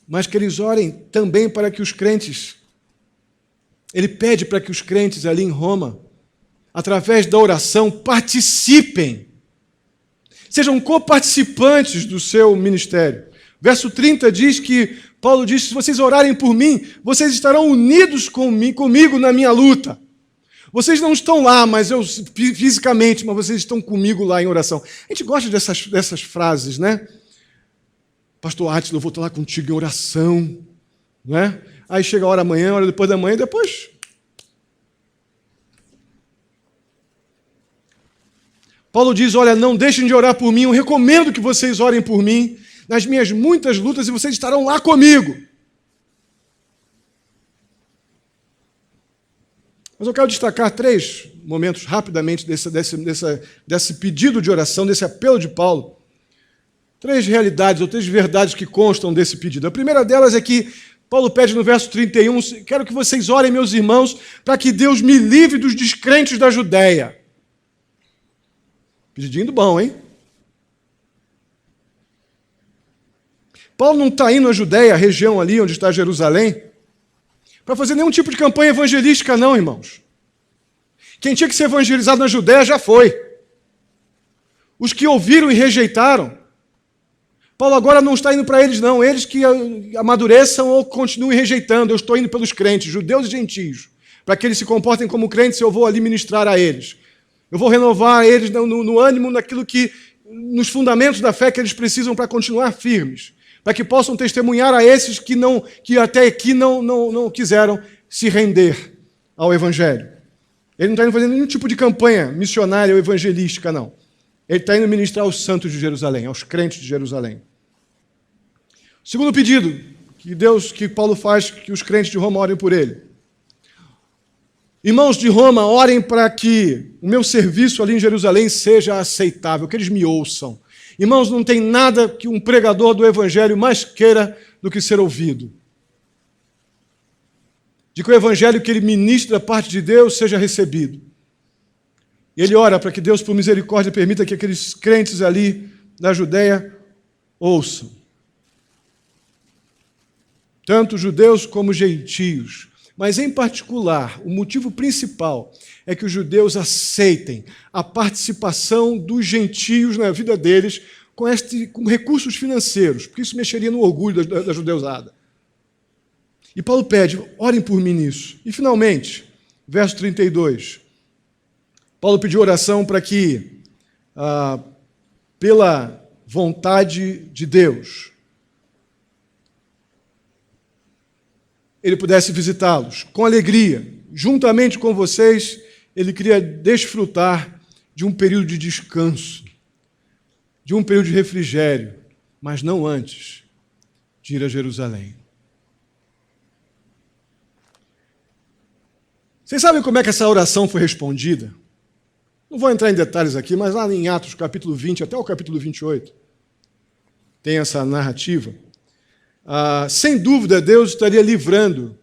mas que eles orem também para que os crentes, ele pede para que os crentes ali em Roma, através da oração, participem, sejam coparticipantes do seu ministério. Verso 30 diz que, Paulo diz, se vocês orarem por mim, vocês estarão unidos comigo na minha luta. Vocês não estão lá, fisicamente, mas vocês estão comigo lá em oração. A gente gosta dessas frases, né? Pastor Átila, eu vou estar lá contigo em oração, né? Aí chega a hora amanhã, a hora depois da manhã, e depois... Paulo diz, olha, não deixem de orar por mim, eu recomendo que vocês orem por mim nas minhas muitas lutas e vocês estarão lá comigo. Mas eu quero destacar 3 momentos rapidamente desse pedido de oração, desse apelo de Paulo. 3 realidades ou 3 verdades que constam desse pedido. A primeira delas é que Paulo pede no verso 31, quero que vocês orem, meus irmãos, para que Deus me livre dos descrentes da Judéia. Pedidinho bom, hein? Paulo não está indo à Judéia, a região ali onde está Jerusalém, para fazer nenhum tipo de campanha evangelística, não, irmãos. Quem tinha que ser evangelizado na Judéia já foi. Os que ouviram e rejeitaram, Paulo agora não está indo para eles, não. Eles que amadureçam ou continuem rejeitando. Eu estou indo pelos crentes, judeus e gentios, para que eles se comportem como crentes, eu vou ali ministrar a eles. Eu vou renovar eles no ânimo, nos fundamentos da fé que eles precisam para continuar firmes, para que possam testemunhar a esses que até aqui não quiseram se render ao Evangelho. Ele não está indo fazendo nenhum tipo de campanha missionária ou evangelística, não. Ele está indo ministrar aos santos de Jerusalém, aos crentes de Jerusalém. O segundo pedido que Paulo faz, que os crentes de Roma orem por ele. Irmãos de Roma, orem para que o meu serviço ali em Jerusalém seja aceitável, que eles me ouçam. Irmãos, não tem nada que um pregador do Evangelho mais queira do que ser ouvido. De que o Evangelho que ele ministra da parte de Deus seja recebido. E ele ora para que Deus, por misericórdia, permita que aqueles crentes ali da Judéia ouçam. Tanto judeus como gentios. Mas, em particular, o motivo principal é que os judeus aceitem a participação dos gentios na vida deles com recursos financeiros, porque isso mexeria no orgulho da judeusada. E Paulo pede, orem por mim nisso. E, finalmente, verso 32, Paulo pediu oração para que, pela vontade de Deus, ele pudesse visitá-los com alegria. Juntamente com vocês, ele queria desfrutar de um período de descanso, de um período de refrigério, mas não antes de ir a Jerusalém. Vocês sabem como é que essa oração foi respondida? Não vou entrar em detalhes aqui, mas lá em Atos, capítulo 20, até o capítulo 28, tem essa narrativa. Sem dúvida, Deus estaria livrando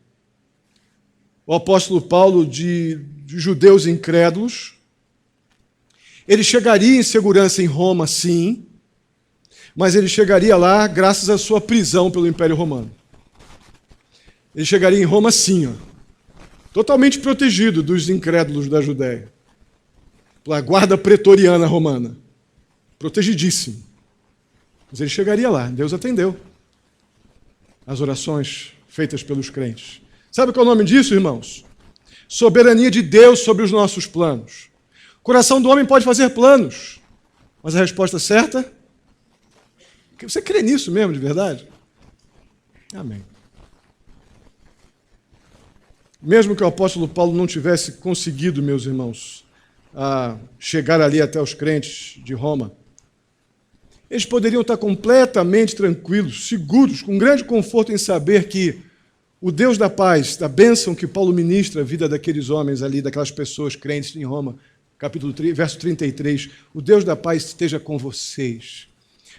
o apóstolo Paulo de judeus incrédulos. Ele chegaria em segurança em Roma, sim, mas ele chegaria lá graças à sua prisão pelo Império Romano. Ele chegaria em Roma, sim, totalmente protegido dos incrédulos da Judéia, pela guarda pretoriana romana, protegidíssimo. Mas ele chegaria lá, Deus atendeu as orações feitas pelos crentes. Sabe qual é o nome disso, irmãos? Soberania de Deus sobre os nossos planos. O coração do homem pode fazer planos, mas a resposta certa? Você crê nisso mesmo, de verdade? Amém. Mesmo que o apóstolo Paulo não tivesse conseguido, meus irmãos, chegar ali até os crentes de Roma, eles poderiam estar completamente tranquilos, seguros, com grande conforto em saber que o Deus da paz, da bênção que Paulo ministra à vida daqueles homens ali, daquelas pessoas crentes em Roma, capítulo 3, verso 33, o Deus da paz esteja com vocês.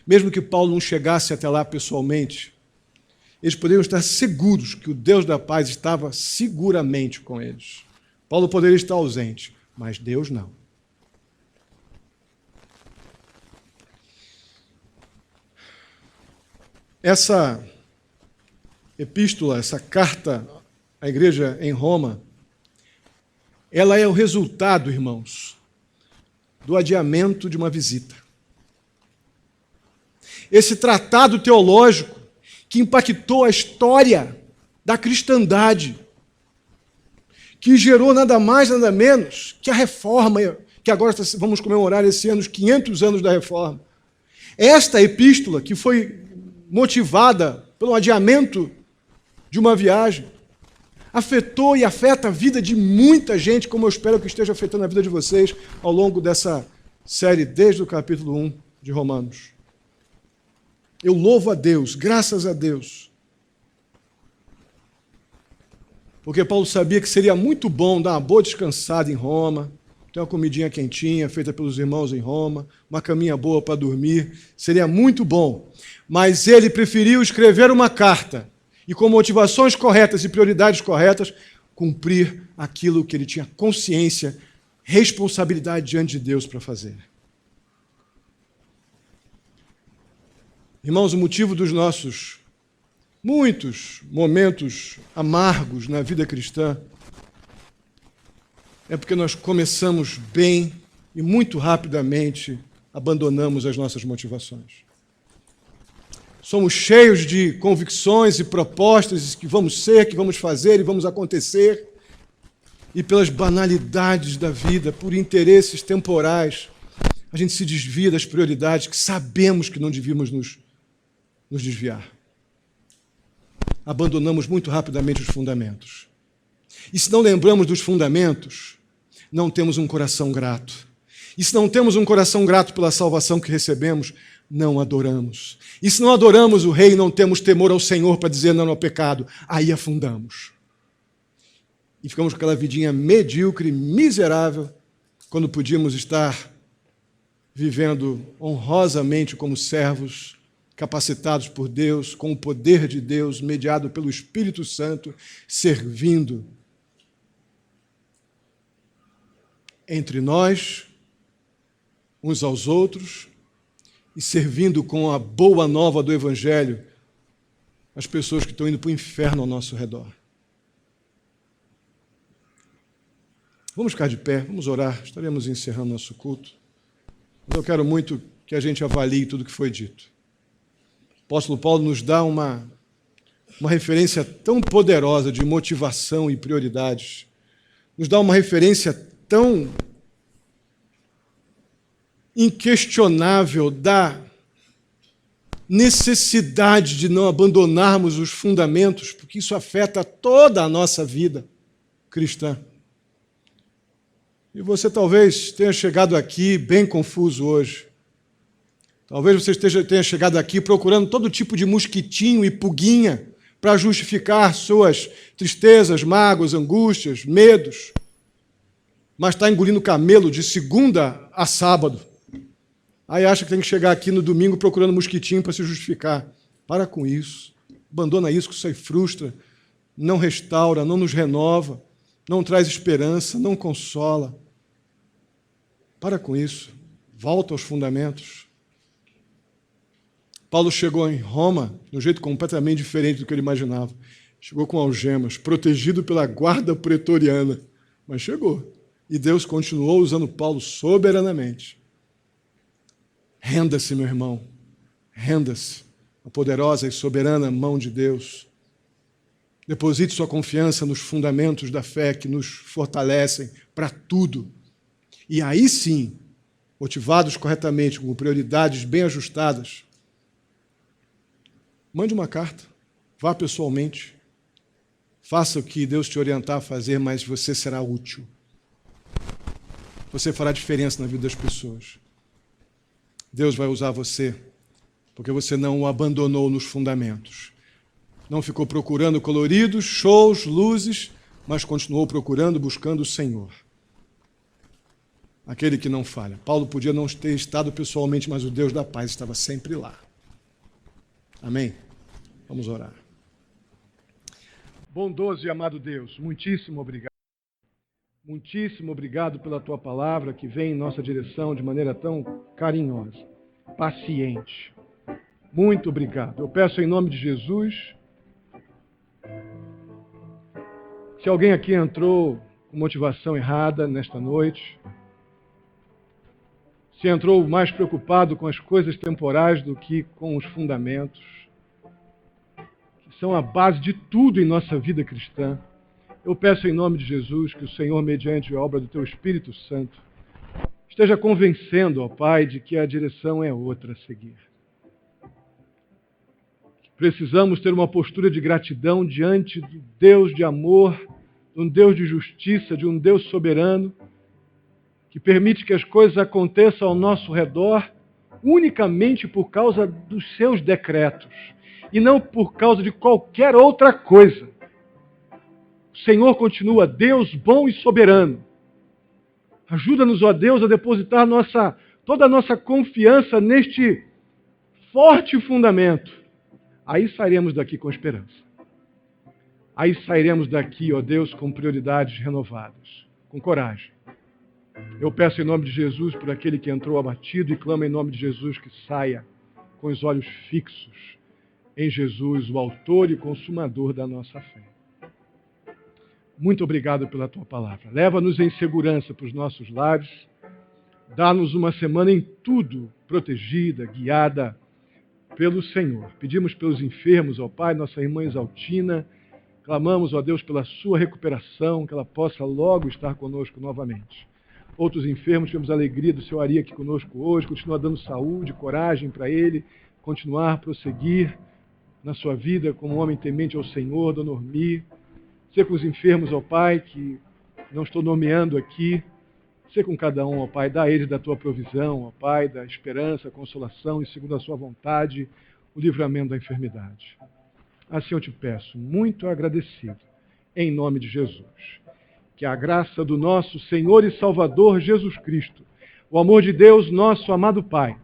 Mesmo que Paulo não chegasse até lá pessoalmente, eles poderiam estar seguros que o Deus da paz estava seguramente com eles. Paulo poderia estar ausente, mas Deus não. Essa epístola, essa carta à igreja em Roma, ela é o resultado, irmãos, do adiamento de uma visita. Esse tratado teológico que impactou a história da cristandade, que gerou nada mais, nada menos que a reforma, que agora vamos comemorar esse ano, os 500 anos da reforma. Esta epístola, que foi motivada pelo adiamento de uma viagem, afetou e afeta a vida de muita gente, como eu espero que esteja afetando a vida de vocês ao longo dessa série, desde o capítulo 1 de Romanos. Eu louvo a Deus, graças a Deus, porque Paulo sabia que seria muito bom dar uma boa descansada em Roma, ter uma comidinha quentinha feita pelos irmãos em Roma, uma caminha boa para dormir, seria muito bom. Mas ele preferiu escrever uma carta e, com motivações corretas e prioridades corretas, cumprir aquilo que ele tinha consciência, responsabilidade diante de Deus para fazer. Irmãos, o motivo dos nossos muitos momentos amargos na vida cristã é porque nós começamos bem e muito rapidamente abandonamos as nossas motivações. Somos cheios de convicções e propostas que vamos ser, que vamos fazer e vamos acontecer, e pelas banalidades da vida, por interesses temporais, a gente se desvia das prioridades que sabemos que não devíamos nos desviar. Abandonamos muito rapidamente os fundamentos. E se não lembramos dos fundamentos, não temos um coração grato. E se não temos um coração grato pela salvação que recebemos, não adoramos. E se não adoramos o Rei, não temos temor ao Senhor para dizer não ao pecado, aí afundamos. E ficamos com aquela vidinha medíocre, miserável, quando podíamos estar vivendo honrosamente como servos, capacitados por Deus, com o poder de Deus, mediado pelo Espírito Santo, servindo entre nós, uns aos outros, e servindo com a boa nova do Evangelho as pessoas que estão indo para o inferno ao nosso redor. Vamos ficar de pé, vamos orar, estaremos encerrando nosso culto. Mas eu quero muito que a gente avalie tudo o que foi dito. O apóstolo Paulo nos dá uma referência tão poderosa de motivação e prioridades, nos dá uma referência tão inquestionável da necessidade de não abandonarmos os fundamentos, porque isso afeta toda a nossa vida cristã. E você talvez tenha chegado aqui bem confuso hoje. Talvez você tenha chegado aqui procurando todo tipo de mosquitinho e pulguinha para justificar suas tristezas, mágoas, angústias, medos, mas está engolindo camelo de segunda a sábado. Aí acha que tem que chegar aqui no domingo procurando mosquitinho para se justificar. Para com isso. Abandona isso, que isso aí frustra, não restaura, não nos renova, não traz esperança, não consola. Para com isso. Volta aos fundamentos. Paulo chegou em Roma de um jeito completamente diferente do que ele imaginava. Chegou com algemas, protegido pela guarda pretoriana. Mas chegou. E Deus continuou usando Paulo soberanamente. Renda-se, meu irmão. Renda-se. A poderosa e soberana mão de Deus. Deposite sua confiança nos fundamentos da fé que nos fortalecem para tudo. E aí sim, motivados corretamente, com prioridades bem ajustadas, mande uma carta, vá pessoalmente, faça o que Deus te orientar a fazer, mas você será útil. Você fará diferença na vida das pessoas. Deus vai usar você, porque você não o abandonou nos fundamentos. Não ficou procurando coloridos, shows, luzes, mas continuou procurando, buscando o Senhor. Aquele que não falha. Paulo podia não ter estado pessoalmente, mas o Deus da paz estava sempre lá. Amém? Vamos orar. Bondoso e amado Deus, muitíssimo obrigado. Muitíssimo obrigado pela Tua palavra que vem em nossa direção de maneira tão carinhosa, paciente. Muito obrigado. Eu peço em nome de Jesus, se alguém aqui entrou com motivação errada nesta noite, se entrou mais preocupado com as coisas temporais do que com os fundamentos, que são a base de tudo em nossa vida cristã, eu peço em nome de Jesus que o Senhor, mediante a obra do Teu Espírito Santo, esteja convencendo, ó Pai, de que a direção é outra a seguir. Precisamos ter uma postura de gratidão diante do Deus de amor, de um Deus de justiça, de um Deus soberano, que permite que as coisas aconteçam ao nosso redor unicamente por causa dos seus decretos e não por causa de qualquer outra coisa. O Senhor continua Deus bom e soberano. Ajuda-nos, ó Deus, a depositar toda a nossa confiança neste forte fundamento. Aí sairemos daqui com esperança. Aí sairemos daqui, ó Deus, com prioridades renovadas, com coragem. Eu peço em nome de Jesus por aquele que entrou abatido e clama em nome de Jesus que saia com os olhos fixos em Jesus, o autor e consumador da nossa fé. Muito obrigado pela Tua palavra. Leva-nos em segurança para os nossos lares. Dá-nos uma semana em tudo protegida, guiada pelo Senhor. Pedimos pelos enfermos, ó Pai, nossa irmã Exaltina. Clamamos, ó Deus, pela sua recuperação, que ela possa logo estar conosco novamente. Outros enfermos, tivemos a alegria do Senhor Ari aqui conosco hoje. Continua dando saúde, coragem para ele continuar, prosseguir na sua vida como um homem temente ao Senhor, Dona Ormi. Ser com os enfermos, ó Pai, que não estou nomeando aqui. Ser com cada um, ó Pai, dá a eles da Tua provisão, ó Pai, da esperança, consolação e, segundo a Sua vontade, o livramento da enfermidade. Assim eu te peço, muito agradecido, em nome de Jesus. Que a graça do nosso Senhor e Salvador Jesus Cristo, o amor de Deus, nosso amado Pai,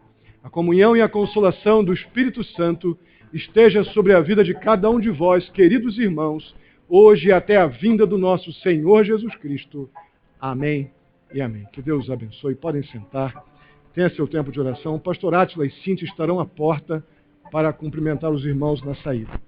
a comunhão e a consolação do Espírito Santo esteja sobre a vida de cada um de vós, queridos irmãos, hoje e até a vinda do nosso Senhor Jesus Cristo. Amém e amém. Que Deus os abençoe. Podem sentar. Tenha seu tempo de oração. O pastor Átila e Cíntia estarão à porta para cumprimentar os irmãos na saída.